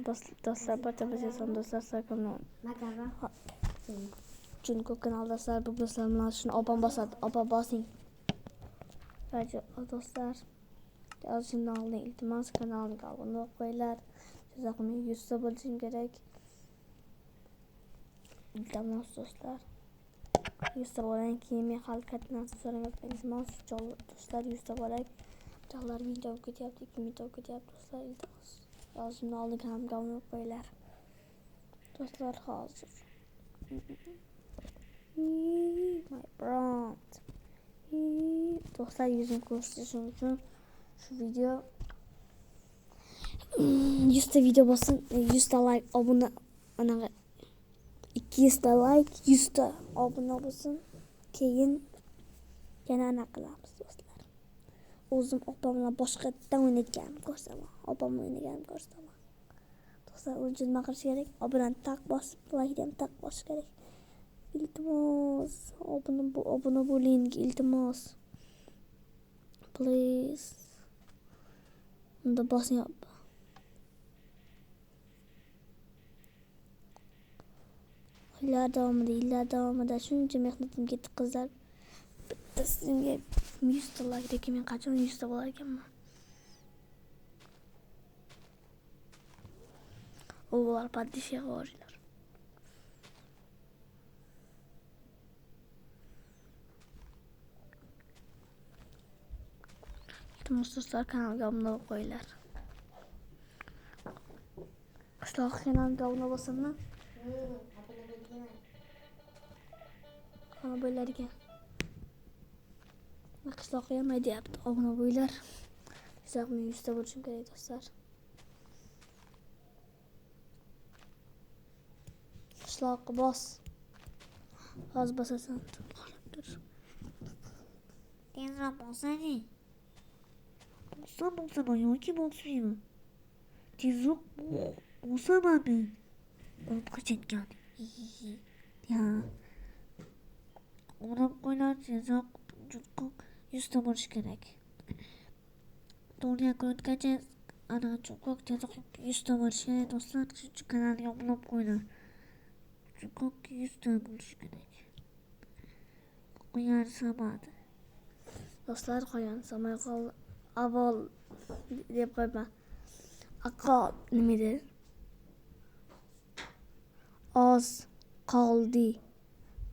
Dostlar barcha bizga dostlar sakın. Çünkü kanalda bu dostlarımla şunu opa basing. Sadece dostlar. Şimdi alın iltimas kanalına abone olmaylar. Size 100 buluşum gerek. İltimas dostlar. 100 olan kimi halkatından sonra iltimas dostlar 100 olan. Dostlar video kötü yaptı, video kötü yaptı dostlar iltimas. Şimdi alın kanalına abone olmaylar. Dostlar hazır. My brand. Dostlar yüzüm konuştuğum için şu video 100 video basın, 100 like abone, 200 like, 100 abone basın. Keyin yana ana qilamiz dostlar. O'zim opamla boshqatdan o'ynayotganim ko'rsaman. Opam o'ynaganini ko'rsaman. Dostlar uchun nima qilish kerak? Obunani tak bosib, like ham tak bosish kerak. İltimos abone bo'ling iltimos. Please. Unda bosing. Yillar davomida shuncha mehnatim ketdi qizlar. Bittasiga 100 like men qachon 100 bo'lar ekanman. Ular padishga qo'ydilar. Dostlar kanalga abone bo'linglar. Qishloq kanalga abone bo'lsinmi? Ana bo'larga. Qishloqqa ham aytayapti, abone bo'linglar. Siz 100 ta bo'lishim kerak dostlar. Qishloqqa bos. Hozir bosasan. Tezroq bosadi. Bo'lsa yoki bosmaymi? Tezroq bosamadi. Olib qochayotgan. Ya. O'rab qo'ylar tezroq 100 ta bo'lish kerak. To'g'ri ko'rgancha ana cho'qoq tezroq 100 ta bo'lish kerak do'stlar. Shu kanalga obuna qo'yinglar. Cho'qoq 100 ta bo'lish kerak. Qo'yar samadi. Dostlar qo'yan samay qol avval deb qo'yma. Aqol nima edi? Oz qoldi.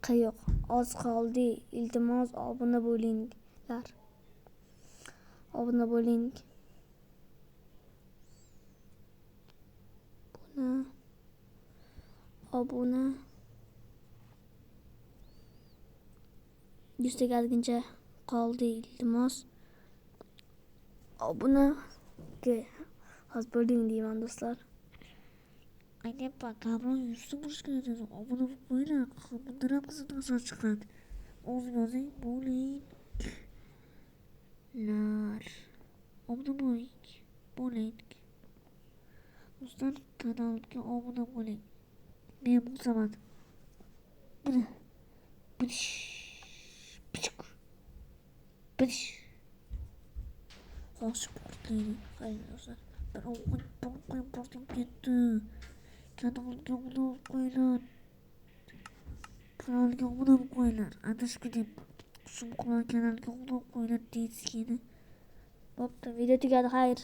Qayoq? Oz qoldi. Iltimos obuna bo'linglar. Obuna bo'ling. Obuna 100 ta kelguncha qoldi iltimos. Obunaga hozir bo'ling deyman dostlar. Aytib bakamon 100 ta bo'lish kerak. Obuna qo'yinglar. Bundan ham qiziq chiqadi. O'z yozing bo'linglar. Obuna bo'ling. Do'stlar kanalga obuna bo'ling. Men bo'laman. Bilish. Yaxshi portlaydi. Hayır do'stlar. Ben o'qib portlab ketdi. Kanalga obuna qo'yinglar. Kanalga obuna qo'yinglar. Adashku deb. Shu kanalga obuna qo'yinglar deysiz. Bo'pti, video tugadi. Xayr.